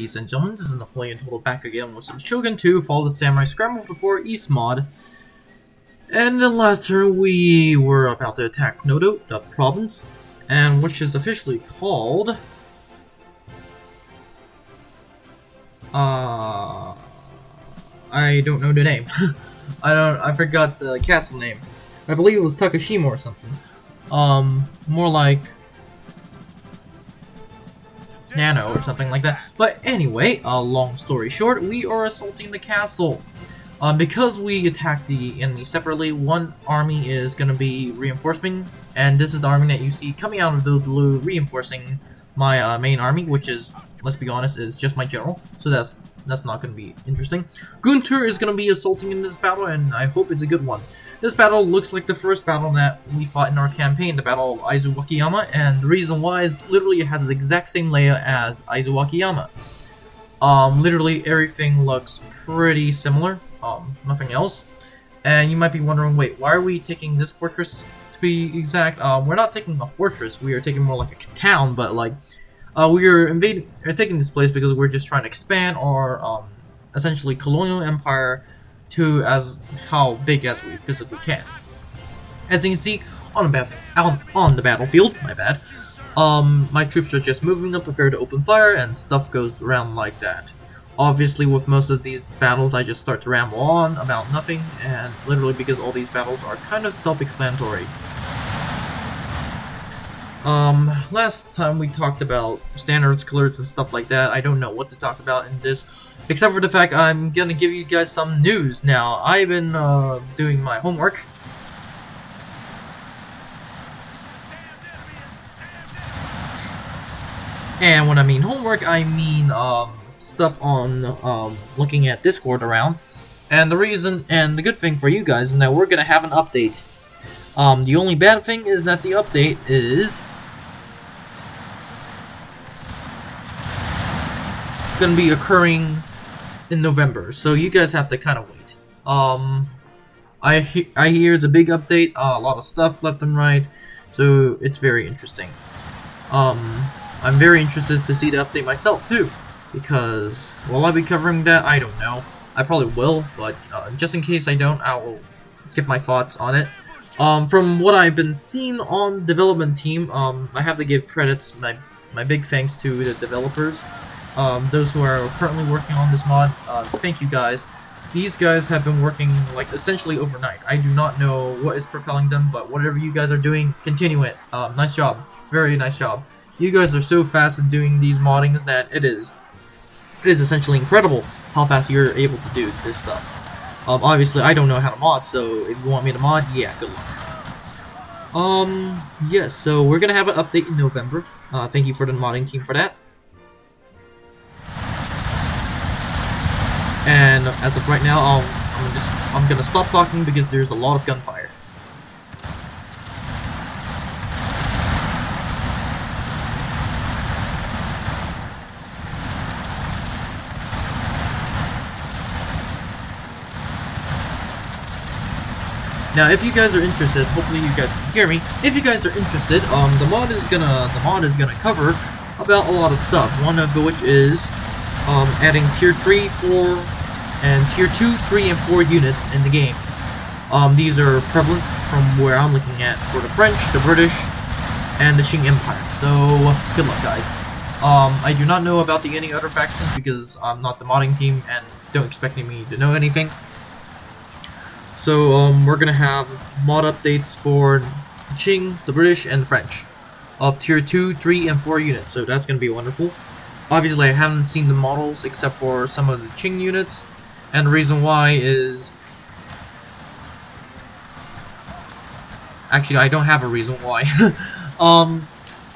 ladies and gentlemen, this is Napoleon Total back again with some Shogun 2 Fall of the Samurai Scramble for the 4 East mod. And in the last turn we were about to attack Noto, the province, and which is officially called I don't know the name. I forgot the castle name. I believe it was Takashima or something. More like Nano or something like that. But anyway, long story short, we are assaulting the castle. Because we attacked the enemy separately, one army is going to be reinforcing, and this is the army that you see coming out of the blue reinforcing my main army, which is, let's be honest, is just my general, so that's not going to be interesting. Gunter is going to be assaulting in this battle, and I hope it's a good one. This battle looks like the first battle that we fought in our campaign, the Battle of Izuwakiyama, and the reason why is literally it has the exact same layout as Izuwakiyama. Literally everything looks pretty similar, nothing else. And you might be wondering, wait, why are we taking this fortress to be exact? We're not taking a fortress, we are taking more like a town, but like, we are taking this place because we're just trying to expand our, essentially colonial empire to how big as we physically can. As you can see on the battlefield, my bad. My troops are just moving up, prepared to open fire, and stuff goes around like that. Obviously, with most of these battles, I just start to ramble on about nothing, and literally because all these battles are kind of self-explanatory. Last time we talked about standards, colors, and stuff like that. I don't know what to talk about in this, except for the fact I'm gonna give you guys some news now. I've been, doing my homework. And when I mean homework, I mean, stuff on, looking at Discord around. And the good thing for you guys is that we're gonna have an update. The only bad thing is that the update is gonna be occurring in November, so you guys have to kind of wait. I hear it's a big update, a lot of stuff left and right, so it's very interesting. I'm very interested to see the update myself too, because will I be covering that? I don't know. I probably will, but just in case I don't, I will give my thoughts on it. From what I've been seeing on the development team, I have to give credits, my big thanks to the developers. Those who are currently working on this mod, thank you guys. These guys have been working like essentially overnight. I do not know what is propelling them, but whatever you guys are doing, continue it. Nice job. Very nice job. You guys are so fast at doing these moddings that it is essentially incredible how fast you're able to do this stuff. Obviously I don't know how to mod, so if you want me to mod, yeah, good luck. Yes, so we're gonna have an update in November. Thank you for the modding team for that. And as of right now, I'm gonna stop talking because there's a lot of gunfire. Now, if you guys are interested, hopefully you guys can hear me. If you guys are interested, the mod is gonna cover about a lot of stuff. One of which is adding tier 3, 4, and tier 2, 3, and 4 units in the game. These are prevalent from where I'm looking at for the French, the British, and the Qing Empire. So good luck, guys. I do not know about any other factions because I'm not the modding team and don't expect me to know anything. So we're gonna have mod updates for Qing, the British, and French of tier 2, 3, and 4 units. So that's gonna be wonderful. Obviously, I haven't seen the models except for some of the Qing units, and the reason why is actually I don't have a reason why.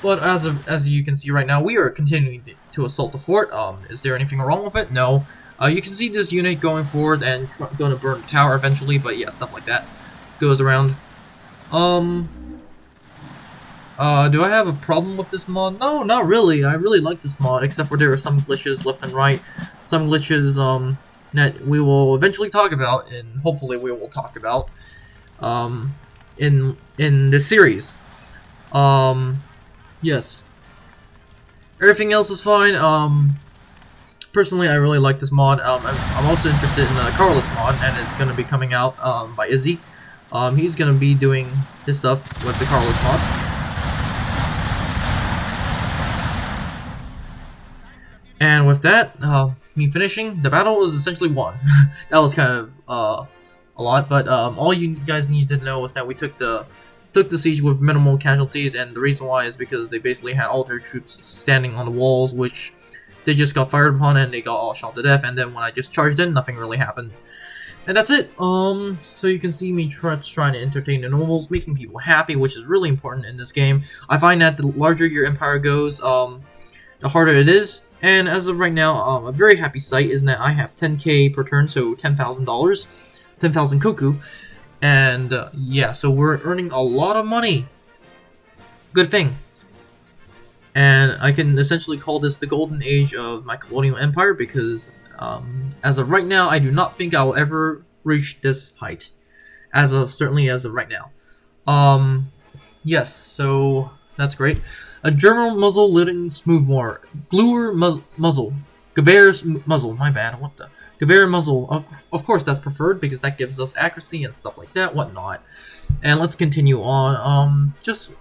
But as you can see right now, we are continuing to assault the fort. Is there anything wrong with it? No. You can see this unit going forward and going to burn the tower eventually, but yeah, stuff like that goes around. Do I have a problem with this mod? No, not really. I really like this mod, except for there are some glitches left and right. Some glitches that we will eventually talk about, and hopefully we will talk about in this series. Yes. Everything else is fine. personally, I really like this mod. I'm also interested in the Carlos mod, and it's going to be coming out by Izzy. He's going to be doing his stuff with the Carlos mod. And with that, me finishing, the battle was essentially won. That was kind of a lot, but all you guys need to know is that we took the siege with minimal casualties, and the reason why is because they basically had all their troops standing on the walls, which they just got fired upon and they got all shot to death, and then when I just charged in, nothing really happened. And that's it. So you can see me trying to entertain the nobles, making people happy, which is really important in this game. I find that the larger your empire goes, the harder it is. And as of right now, a very happy sight is that I have 10k per turn, so $10,000. 10,000 koku, and yeah, so we're earning a lot of money. Good thing. And I can essentially call this the golden age of my colonial empire because as of right now, I do not think I will ever reach this height. Certainly as of right now. Yes, so that's great. A German muzzle leading smooth more. Gluer muzzle. Gewehr's muzzle. My bad. What the? Gewehr muzzle, of course that's preferred because that gives us accuracy and stuff like that, whatnot. And let's continue on. Just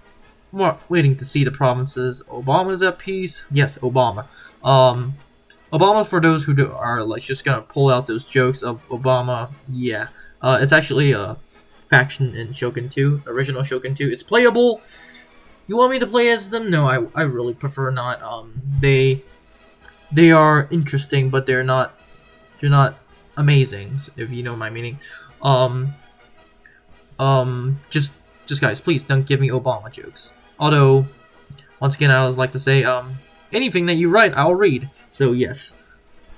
waiting to see the provinces. Obama is at peace. Yes, Obama. Obama, for those who are like just gonna pull out those jokes of Obama, yeah. It's actually a faction in Shogun 2, original Shogun 2. It's playable. You want me to play as them? No, I really prefer not. They are interesting, but they're not amazing, if you know my meaning. Just guys, please don't give me Obama jokes. Although, once again, I always like to say, anything that you write, I'll read. So yes.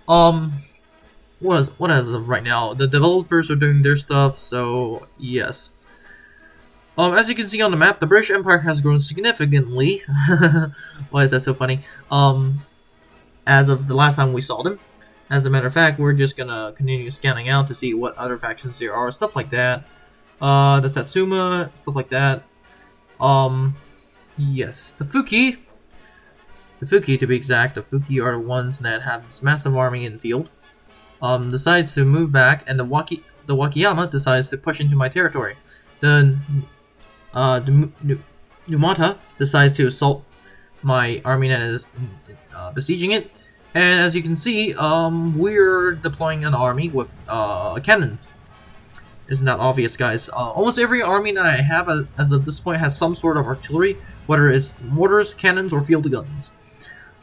What is right now? The developers are doing their stuff, so yes. As you can see on the map, the British Empire has grown significantly. Why is that so funny? As of the last time we saw them. As a matter of fact, we're just gonna continue scanning out to see what other factions there are, stuff like that. The Satsuma, stuff like that. Yes, the Fuki to be exact, the Fuki are the ones that have this massive army in the field. Decides to move back, and the Wakiyama decides to push into my territory. The Numata decides to assault my army that is besieging it. And as you can see, we're deploying an army with cannons. Isn't that obvious, guys? Almost every army that I have as of this point has some sort of artillery, whether it's mortars, cannons, or field guns.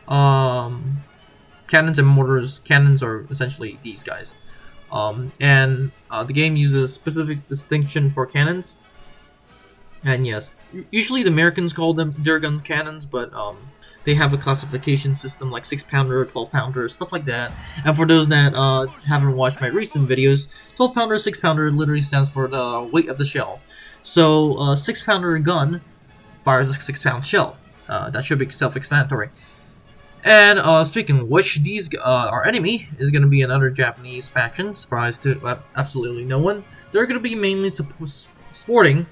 Cannons and mortars. Cannons are essentially these guys. And the game uses a specific distinction for cannons. And yes, usually the Americans call them their guns cannons, but they have a classification system like 6-pounder, 12-pounder, stuff like that. And for those that haven't watched my recent videos, 12-pounder, 6-pounder literally stands for the weight of the shell. So a 6-pounder gun fires a 6-pound shell. That should be self-explanatory. And speaking of which, our enemy is going to be another Japanese faction. Surprise to absolutely no one. They're going to be mainly sporting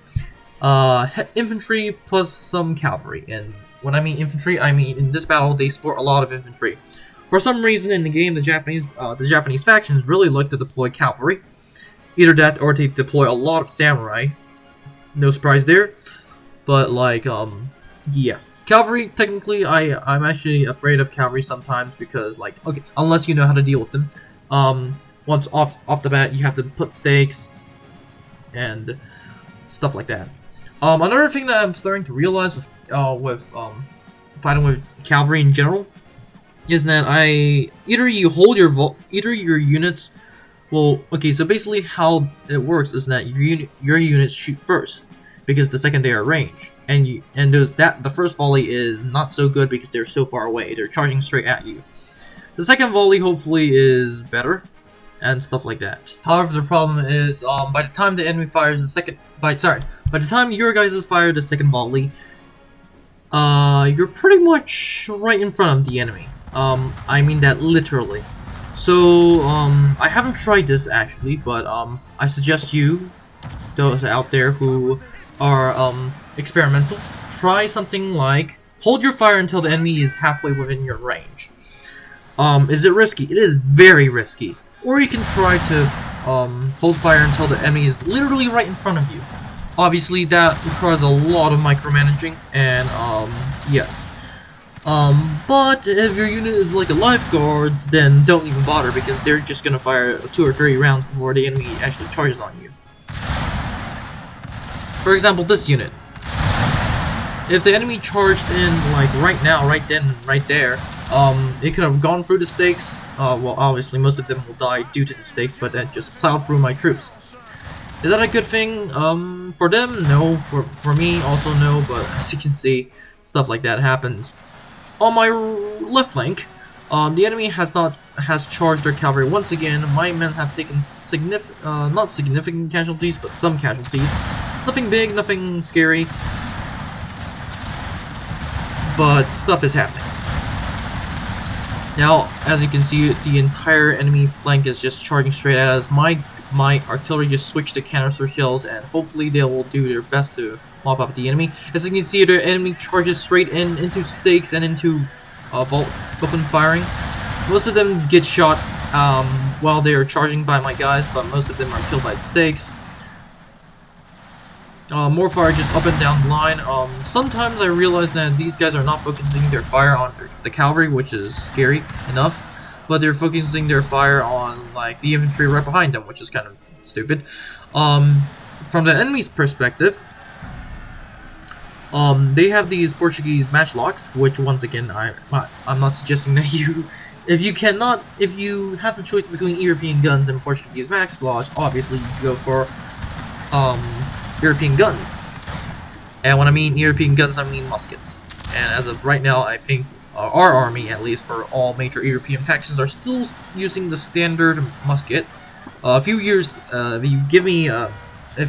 infantry plus some cavalry. And when I mean infantry, I mean in this battle they sport a lot of infantry. For some reason in the game, the Japanese factions really like to deploy cavalry. Either that or they deploy a lot of samurai. No surprise there. But like, yeah. Cavalry, technically, I'm actually afraid of cavalry sometimes because, like, okay, unless you know how to deal with them. Once off the bat, you have to put stakes and stuff like that. Another thing that I'm starting to realize with fighting with cavalry in general is that either your units will, okay, so basically how it works is that your units shoot first because the second they are range, and the first volley is not so good because they're so far away, they're charging straight at you. The second volley hopefully is better and stuff like that. However, the problem is by the time the enemy fires the second by the time your guys fire the second volley, you're pretty much right in front of the enemy. I mean that literally. So, I haven't tried this actually, but I suggest you, those out there who are experimental, try something like hold your fire until the enemy is halfway within your range. Is it risky? It is very risky. Or you can try to hold fire until the enemy is literally right in front of you. Obviously, that requires a lot of micromanaging, and yes. But if your unit is like a lifeguards, then don't even bother because they're just gonna fire 2 or 3 rounds before the enemy actually charges on you. For example, this unit. If the enemy charged in like right now, right then, right there, it could have gone through the stakes. Well, obviously most of them will die due to the stakes, but that just plowed through my troops. Is that a good thing? For them, no. For me, also no. But as you can see, stuff like that happens. On my left flank, the enemy has charged their cavalry once again. My men have taken not significant casualties, but some casualties. Nothing big, nothing scary. But stuff is happening. Now, as you can see, the entire enemy flank is just charging straight at us. My artillery just switched to canister shells, and hopefully they will do their best to mop up the enemy. As you can see, the enemy charges straight into stakes and into open firing. Most of them get shot while they are charging by my guys, but most of them are killed by the stakes. More fire just up and down the line. Sometimes I realize that these guys are not focusing their fire on the cavalry, which is scary enough, but they're focusing their fire on like the infantry right behind them, which is kind of stupid. From the enemy's perspective, they have these Portuguese matchlocks, which once again I'm not suggesting that if you have the choice between European guns and Portuguese matchlocks, obviously you go for European guns. And when I mean European guns, I mean muskets. And as of right now, I think our army, at least for all major European factions, are still using the standard musket. A few years, if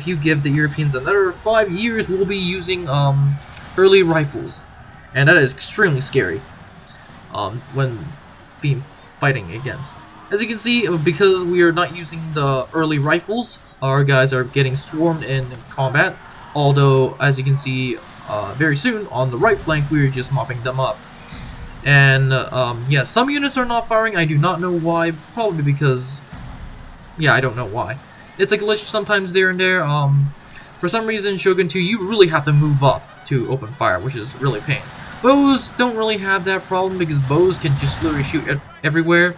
you give the Europeans another 5 years, we'll be using early rifles, and that is extremely scary when being fighting against. As you can see, because we are not using the early rifles, our guys are getting swarmed in combat. Although, as you can see, very soon on the right flank, we are just mopping them up. And yeah, some units are not firing. I do not know why. Probably because, yeah, I don't know why. It's a glitch sometimes there and there. For some reason, Shogun 2, you really have to move up to open fire, which is really a pain. Bows don't really have that problem because bows can just literally shoot everywhere.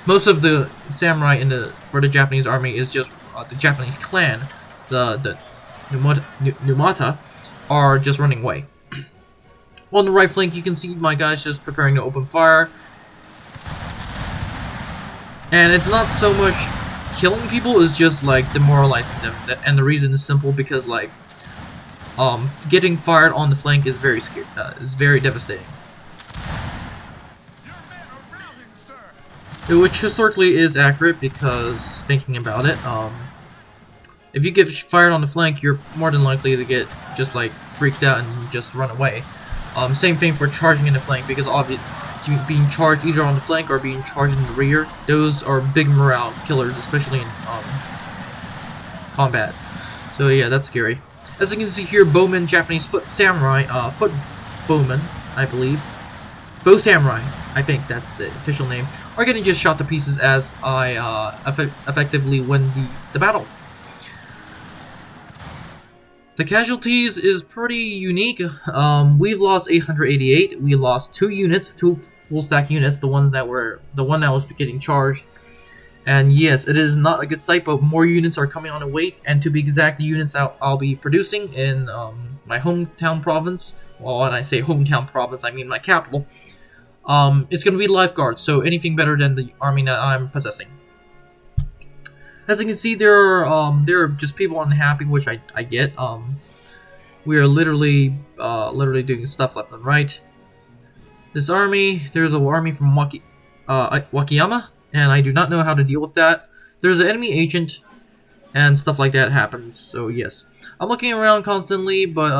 Most of the samurai for the Japanese army is just the Japanese clan, the Numata, are just running away. On the right flank, you can see my guys just preparing to open fire. And it's not so much killing people, it's just like demoralizing them. And the reason is simple because like getting fired on the flank is very scary, is very devastating. Which historically is accurate because thinking about it, if you get fired on the flank, you're more than likely to get just like freaked out and just run away. Same thing for charging in the flank, because obviously being charged either on the flank or being charged in the rear, those are big morale killers, especially in combat. So yeah, that's scary. As you can see here, bowmen, Japanese foot samurai, foot bowmen, I believe, bow samurai, I think that's the official name, are getting just shot to pieces as I effectively win the battle. The casualties is pretty unique. We've lost 888. We lost 2 units, 2 full stack units, the one that was getting charged. And yes, it is not a good sight, but more units are coming on the way. And to be exact, the units I'll be producing in my hometown province. Well, when I say hometown province, I mean my capital. It's going to be lifeguards, so anything better than the army that I'm possessing. As you can see, there are just people unhappy, which I get. We are literally doing stuff left and right. This army, there's an army from Wakiyama, and I do not know how to deal with that. There's an enemy agent, and stuff like that happens. So yes, I'm looking around constantly, but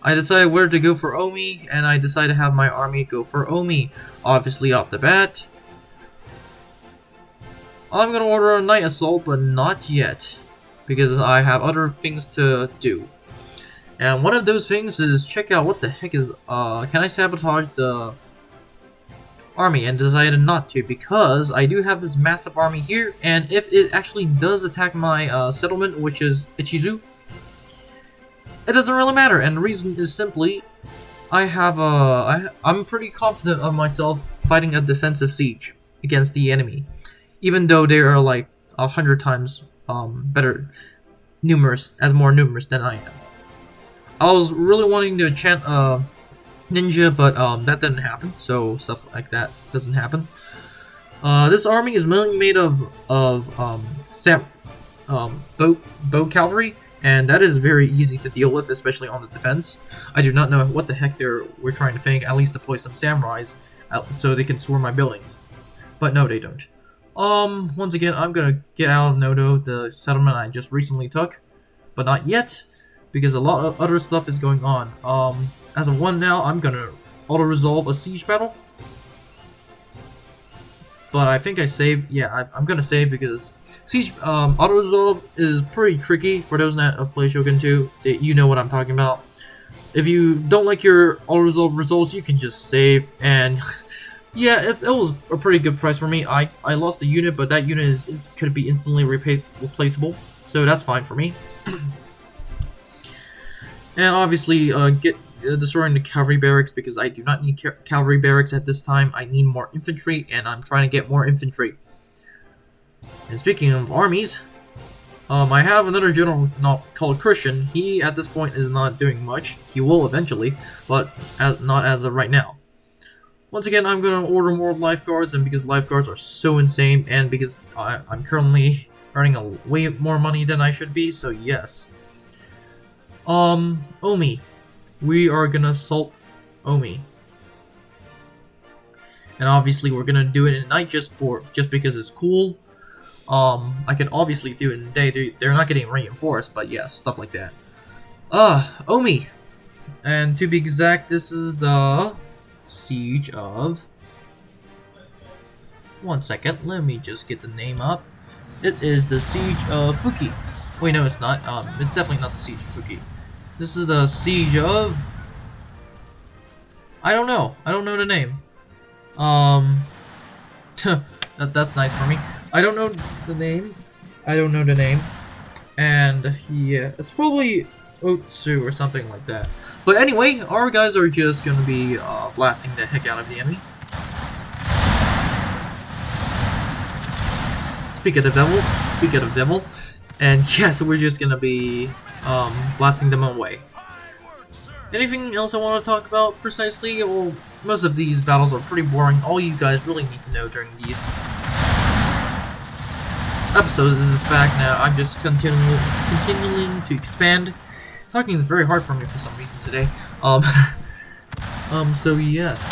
I decided where to go for Omi, and I decided to have my army go for Omi. Obviously, off the bat, I'm gonna order a night assault, but not yet, because I have other things to do. And one of those things is check out what the heck is, can I sabotage the army and decided not to because I do have this massive army here, and if it actually does attack my settlement, which is Ichizu, it doesn't really matter. And the reason is simply I'm pretty confident of myself fighting a defensive siege against the enemy, even though they are like 100 times more numerous than I am. I was really wanting to enchant ninja, but that didn't happen, so stuff like that doesn't happen. This army is mainly made of bow cavalry, and that is very easy to deal with, especially on the defense. I do not know what the heck we're trying to think, at least deploy some samurais so they can storm my buildings. But no, they don't. Once again, I'm gonna get out of Nodo, the settlement I just recently took, but not yet, because a lot of other stuff is going on. As of one now, I'm gonna auto-resolve a siege battle. But I think I saved. Yeah, I'm gonna save because siege auto-resolve is pretty tricky for those that play Shogun 2. You know what I'm talking about. If you don't like your auto-resolve results, you can just save. And yeah, it was a pretty good price for me. I lost a unit, but that unit could be instantly replaceable, so that's fine for me. And obviously, destroying the cavalry barracks, because I do not need cavalry barracks at this time. I need more infantry, and I'm trying to get more infantry. And speaking of armies, I have another general called Christian. He, at this point, is not doing much. He will eventually, but not as of right now. Once again, I'm going to order more lifeguards, and because lifeguards are so insane, and because I'm currently earning way more money than I should be, so yes. Omi. We are gonna assault Omi. And obviously we're gonna do it at night just because it's cool. I can obviously do it in the day. They're not getting reinforced, but yeah, stuff like that. Omi. And to be exact, this is the siege of... One second, let me just get the name up. It is the siege of Fuki. Wait, no, it's not. It's definitely not the siege of Fuki. This is the siege of... I don't know the name. That's nice for me. I don't know the name. And yeah, it's probably Otsu or something like that. But anyway, our guys are just gonna be blasting the heck out of the enemy. Speak of the devil. And yeah, so we're just gonna be blasting them away. Anything else I want to talk about precisely? Well, most of these battles are pretty boring. All you guys really need to know during these episodes is the fact that I'm just continuing to expand. Talking is very hard for me for some reason today. So yes.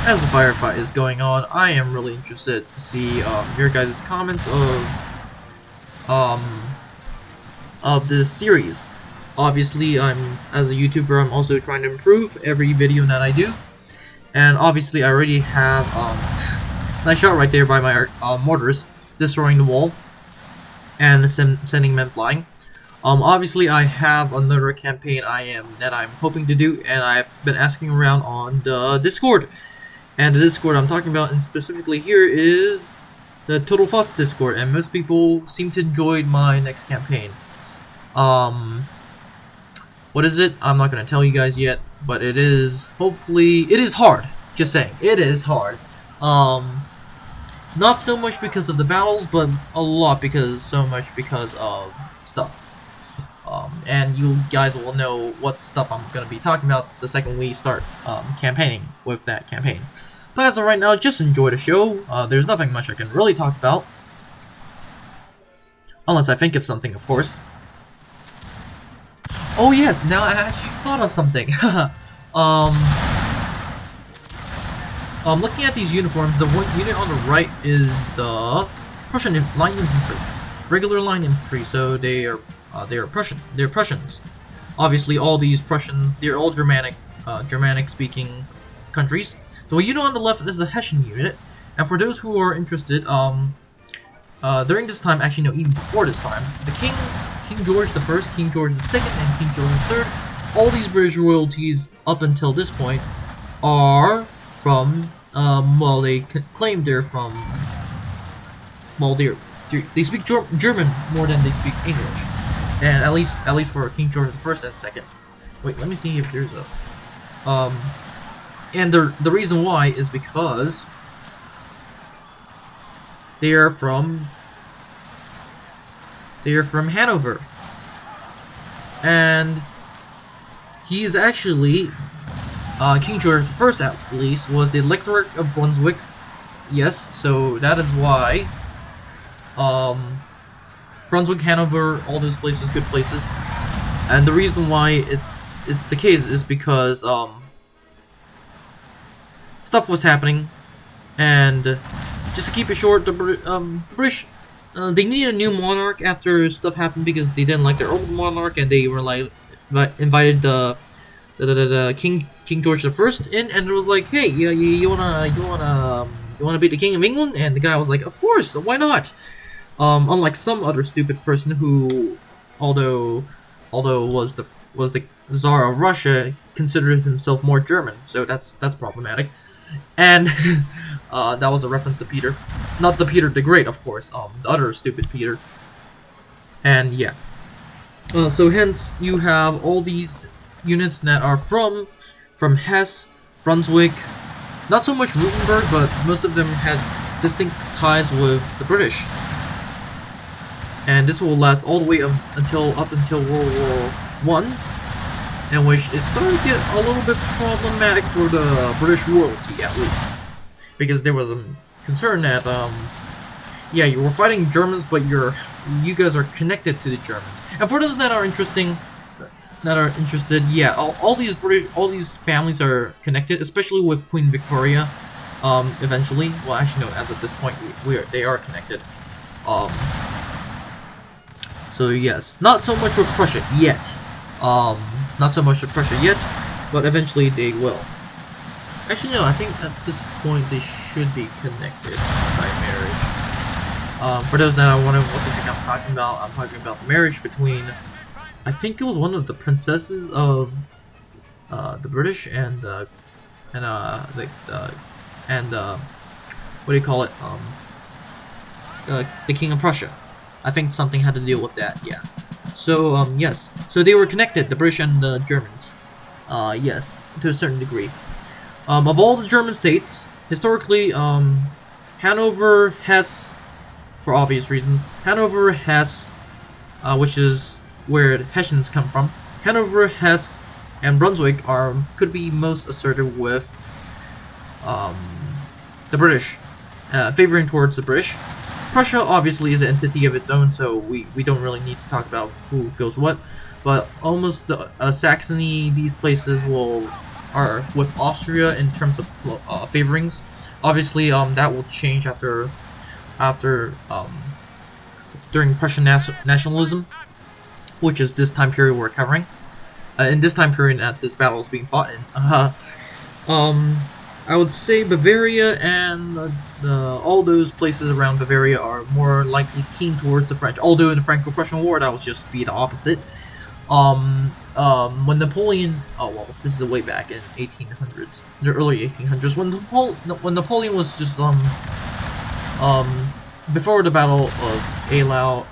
As the firefight is going on, I am really interested to see your guys' comments of this series. Obviously, as a YouTuber, I'm also trying to improve every video that I do, and obviously, I already have nice shot right there by my mortars destroying the wall and sending men flying. Obviously, I have another campaign that I'm hoping to do, and I've been asking around on the Discord. And the Discord I'm talking about, and specifically here, is the Total FOTS Discord, and most people seem to enjoy my next campaign. What is it? I'm not going to tell you guys yet, but it is, hopefully, it is hard. Just saying, it is hard. Not so much because of the battles, but a lot because of stuff. And you guys will know what stuff I'm going to be talking about the second we start campaigning with that campaign. But as of right now, just enjoy the show. There's nothing much I can really talk about. Unless I think of something, of course. Oh yes, now I actually thought of something. Looking at these uniforms, the one unit on the right is the Prussian line infantry, regular line infantry. So they are Prussian. They're Prussians. Obviously, all these Prussians, they're all Germanic-speaking countries. So what you know on the left is a Hessian unit, and for those who are interested, during this time, actually no, even before this time, the King George I, King George II, and King George III, all these British royalties up until this point are from, well, they claim they're from, well, they speak German more than they speak English, and at least for King George I and II. Wait, let me see if there's a, and the reason why is because they are from Hanover, and he is actually King George I, at least, was the Electorate of Brunswick. Yes, so that is why Brunswick, Hanover, all those places, good places, and the reason why it's the case is because stuff was happening, and just to keep it short, the British, they needed a new monarch after stuff happened because they didn't like their old monarch, and they were like invited the King George I in, and it was like, hey, you wanna be the King of England? And the guy was like, of course, why not? Unlike some other stupid person who, although was the Tsar of Russia, considered himself more German, so that's problematic. And that was a reference to Peter, not the Peter the Great, of course. The other stupid Peter. And yeah, so hence you have all these units that are from Hesse, Brunswick, not so much Württemberg, but most of them had distinct ties with the British. And this will last all the way up until World War I, in which it started to get a little bit problematic for the British royalty, at least, because there was a concern that yeah, you were fighting Germans, but you guys are connected to the Germans. And for those that are interested, yeah, all these families are connected, especially with Queen Victoria. Eventually, well, actually no, as of this point, they are connected. So yes, not so much with Prussia yet. Not so much with Prussia yet, but eventually they will. Actually, no, I think at this point they should be connected by marriage. For those that are wondering what the heck I'm talking about the marriage between, I think it was one of the princesses of the British and what do you call it? The King of Prussia. I think something had to deal with that. Yeah. So yes. So they were connected, the British and the Germans. Yes, to a certain degree. Of all the German states, historically, Hanover, Hesse, for obvious reasons, Hanover, Hesse, which is where the Hessians come from, Hanover, Hesse, and Brunswick could be most assertive with the British, favoring towards the British. Prussia obviously is an entity of its own, so we don't really need to talk about who goes what, but almost Saxony, these places are with Austria in terms of favorings. Obviously, that will change during Prussian nationalism, which is this time period we're covering. In this time period that this battle is being fought in. I would say Bavaria and all those places around Bavaria are more likely keen towards the French. Although in the Franco-Prussian War, that was just be the opposite. When Napoleon, oh well, this is way back in 1800s, the early 1800s, when Napoleon was just before the Battle of Eylau,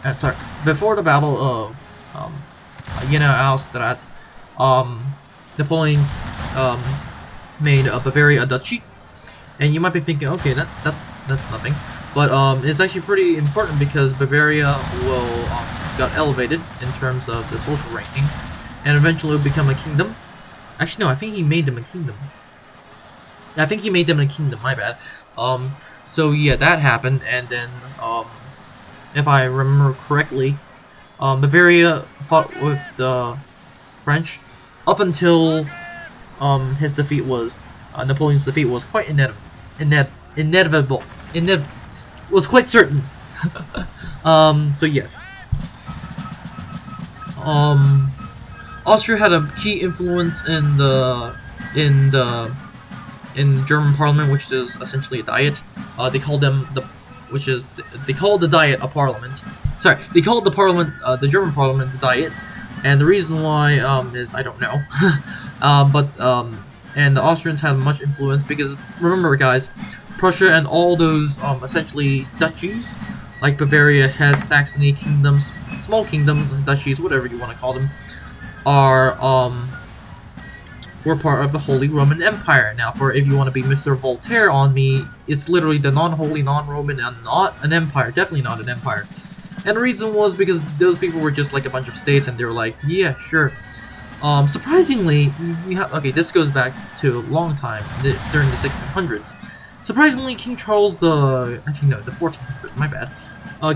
before the Battle of Jena Austerlitz, Napoleon made Bavaria a duchy, and you might be thinking, okay, that's nothing, but it's actually pretty important because Bavaria got elevated in terms of the social ranking, and eventually will become a kingdom. Actually, no, I think he made them a kingdom. My bad. So yeah, that happened, and then if I remember correctly, Bavaria fought with the French up until his defeat was Napoleon's defeat was quite inevitable. Was quite certain. So yes. Austria had a key influence in the German parliament, which is essentially a diet. They called them they called the diet a parliament. Sorry, they called the parliament, the German parliament, the diet, and the reason why is I don't know. And the Austrians had much influence because remember, guys, Prussia and all those essentially duchies like Bavaria, Hesse, Saxony kingdoms, small kingdoms, duchies, whatever you want to call them, were part of the Holy Roman Empire. Now, if you want to be Mr. Voltaire on me, it's literally the non-holy, non-Roman, and not an empire. Definitely not an empire. And the reason was because those people were just like a bunch of states, and they were like, yeah, sure. Surprisingly, okay, this goes back to a long time, during the 1600s. Surprisingly, King Charles the 1400s, my bad.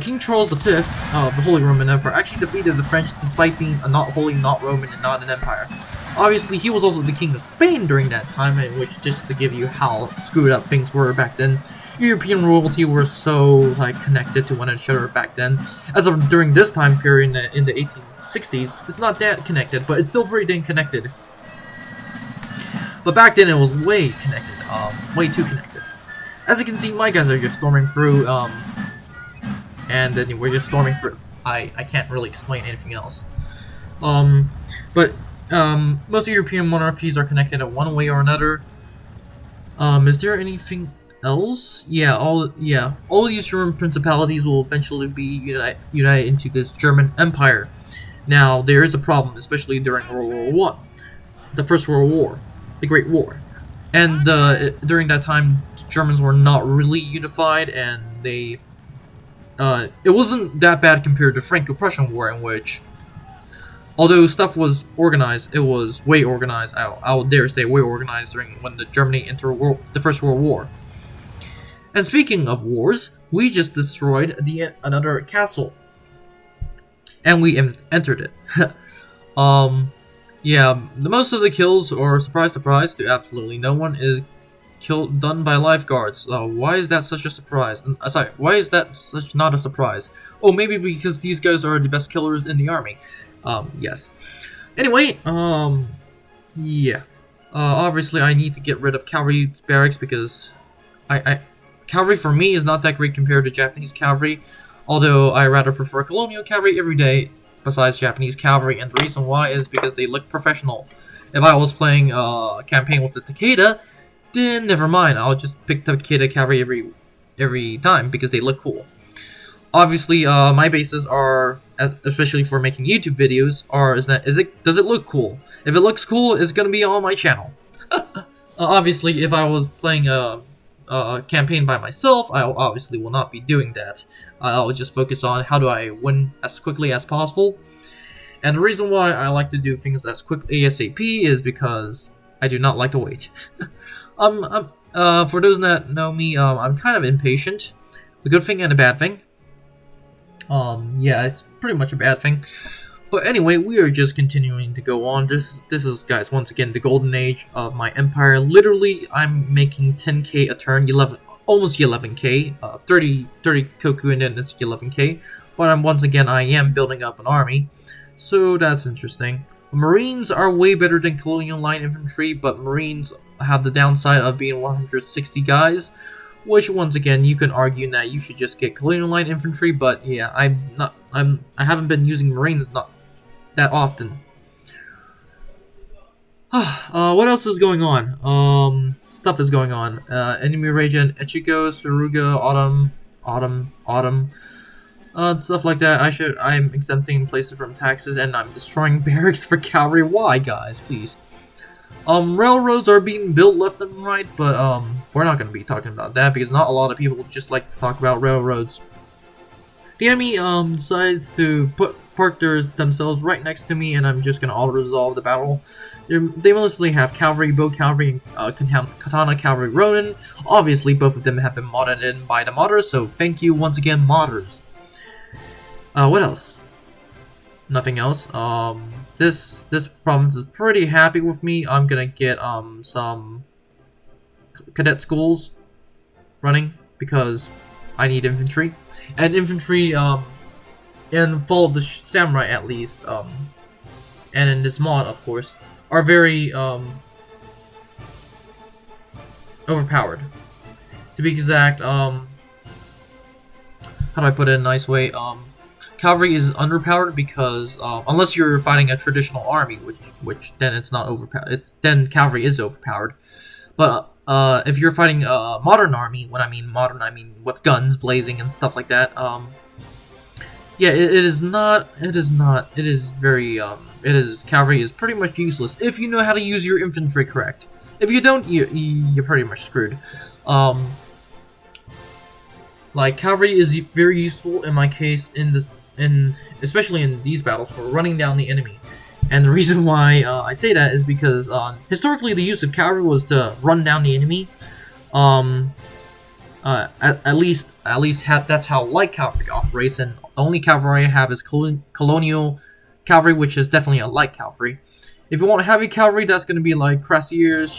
King Charles V of the Holy Roman Empire actually defeated the French despite being a not holy, not Roman, and not an empire. Obviously, he was also the king of Spain during that time, in which, just to give you how screwed up things were back then, European royalty were so like connected to one another back then. As of during this time period in the 1860s, it's not that connected, but it's still pretty dang connected. But back then, it was way connected, way too connected. As you can see, my guys are just storming through, and then we're just storming through. I can't really explain anything else. But most European monarchies are connected in one way or another. Is there anything else? Yeah, all these German principalities will eventually be united into this German Empire. Now, there is a problem, especially during World War I, the First World War, the Great War. And during that time, Germans were not really unified, and it wasn't that bad compared to Franco-Prussian War, in which, although stuff was organized, it was way organized. I would dare say way organized when Germany entered the First World War. And speaking of wars, we just destroyed another castle, and we entered it. Yeah, most of the kills, or surprise, surprise, to absolutely no one, is done by lifeguards. Why is that such a surprise? Sorry, why is that not a surprise? Oh, maybe because these guys are the best killers in the army. Yes. Anyway, yeah. Obviously, I need to get rid of cavalry barracks because cavalry for me is not that great compared to Japanese cavalry. Although I rather prefer colonial cavalry every day besides Japanese cavalry, and the reason why is because they look professional. If I was playing a campaign with the Takeda, then never mind. I'll just pick the Takeda cavalry every time because they look cool. Obviously, my bases are, especially for making YouTube videos, does it look cool? If it looks cool, it's gonna be on my channel. Obviously, if I was playing a campaign by myself, I obviously will not be doing that. I'll just focus on how do I win as quickly as possible. And the reason why I like to do things as quick ASAP is because I do not like to wait. For those that know me, I'm kind of impatient. A good thing and a bad thing. Yeah, it's pretty much a bad thing. But anyway, we are just continuing to go on. This is, guys, once again, the golden age of my empire. Literally, I'm making 10k a turn, almost 11k, 30 koku, and then it's 11k. But once again, I am building up an army, so that's interesting. Marines are way better than colonial line infantry, but Marines have the downside of being 160 guys, which once again you can argue that you should just get colonial line infantry. But yeah, I haven't been using Marines not that often. What else is going on? Stuff is going on. Enemy region, Echigo, Suruga, Autumn. Stuff like that. I'm exempting places from taxes, and I'm destroying barracks for cavalry. Why, guys? Please. Railroads are being built left and right, but we're not going to be talking about that because not a lot of people just like to talk about railroads. The enemy decides to park themselves right next to me, and I'm just going to auto-resolve the battle. They mostly have cavalry, bow cavalry, and katana cavalry Ronin. Obviously, both of them have been modded in by the modders, so thank you once again, modders. What else? Nothing else. This province is pretty happy with me. I'm gonna get some cadet schools running because I need infantry, and infantry in Fall of the Samurai at least, and in this mod of course, are very overpowered. To be exact, how do I put it in a nice way? Cavalry is underpowered because unless you're fighting a traditional army, which then it's not overpowered. Then cavalry is overpowered. But if you're fighting a modern army, when I mean modern, I mean with guns blazing and stuff like that. Yeah, it is not. It is not. It is very. Cavalry is pretty much useless if you know how to use your infantry correct. If you don't, you're pretty much screwed. Like cavalry is very useful in my case especially in these battles for running down the enemy. And the reason why I say that is because historically the use of cavalry was to run down the enemy. At least that's how light cavalry operates, and the only cavalry I have is colonial cavalry, which is definitely a light cavalry. If you want heavy cavalry, that's going to be like cuirassiers,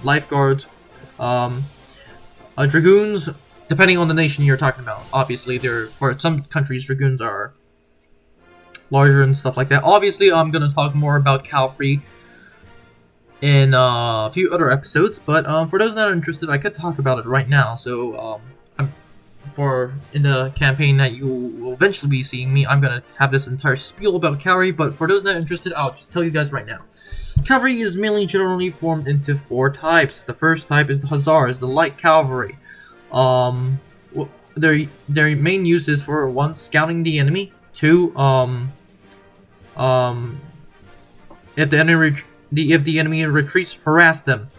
lifeguards, dragoons, depending on the nation you're talking about. Obviously, for some countries, dragoons are larger and stuff like that. Obviously, I'm going to talk more about cavalry in a few other episodes, but for those that are interested, I could talk about it right now. So, in the campaign that you will eventually be seeing me, I'm going to have this entire spiel about cavalry, but for those that are interested, I'll just tell you guys right now. Cavalry is mainly generally formed into 4 types. The first type is the hussars, the light cavalry. Their main use is for 1, scouting the enemy. 2, if the enemy retreats, harass them.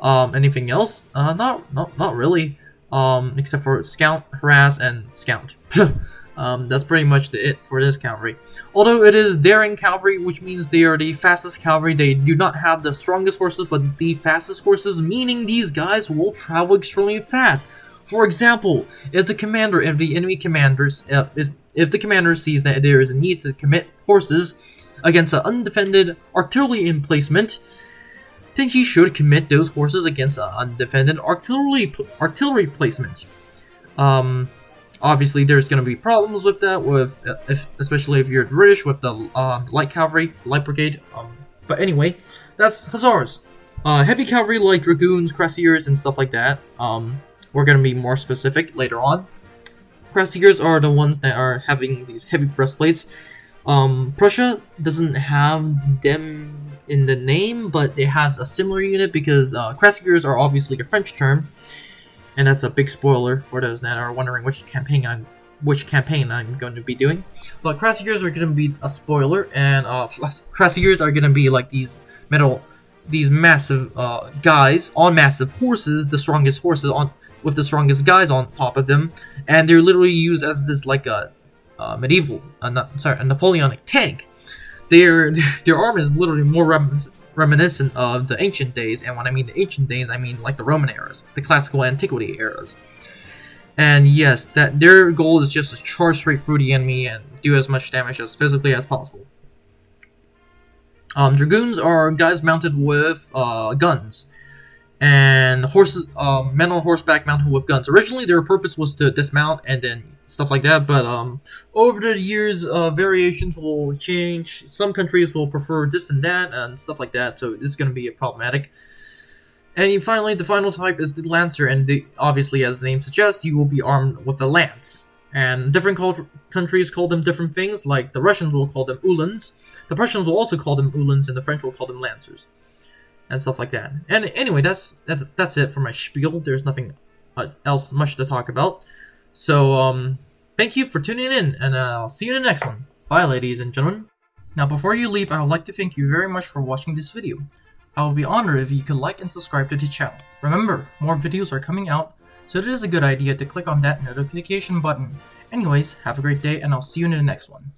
Anything else? Not really. Except for scout, harass, and scout. That's pretty much it for this cavalry. Although it is daring cavalry, which means they are the fastest cavalry. They do not have the strongest horses, but the fastest horses, meaning these guys will travel extremely fast. For example, if the commander sees that there is a need to commit forces against an undefended artillery emplacement, then he should commit those horses against an undefended artillery placement. Obviously, there's going to be problems with that, especially if you're British with the light cavalry, light brigade. But anyway, that's hussars. Heavy cavalry like dragoons, cuirassiers, and stuff like that. We're going to be more specific later on. Cuirassiers are the ones that are having these heavy breastplates. Prussia doesn't have them in the name, but it has a similar unit because cuirassiers are obviously a French term, and that's a big spoiler for those that are wondering which campaign I'm going to be doing. But cuirassiers are going to be a spoiler, and cuirassiers are going to be like these massive guys on massive horses, the strongest horses with the strongest guys on top of them, and they're literally used as this like a a Napoleonic tank. Their arm is literally more reminiscent of the ancient days, and when I mean the ancient days, I mean like the Roman eras, the classical antiquity eras. And yes, that their goal is just to charge straight through the enemy and do as much damage as physically as possible. Dragoons are guys mounted with guns, and horses, men on horseback mounted with guns. Originally, their purpose was to dismount and then stuff like that, but over the years, variations will change. Some countries will prefer this and that and stuff like that, so it's going to be problematic. And finally, the final type is the Lancer, and obviously, as the name suggests, you will be armed with a lance. And different countries call them different things, like the Russians will call them Uhlans, the Prussians will also call them Uhlans, and the French will call them Lancers, and stuff like that. And anyway, that's it for my spiel. There's nothing else much to talk about. So, thank you for tuning in, and I'll see you in the next one. Bye, ladies and gentlemen. Now, before you leave, I would like to thank you very much for watching this video. I would be honored if you could like and subscribe to the channel. Remember, more videos are coming out, so it is a good idea to click on that notification button. Anyways, have a great day, and I'll see you in the next one.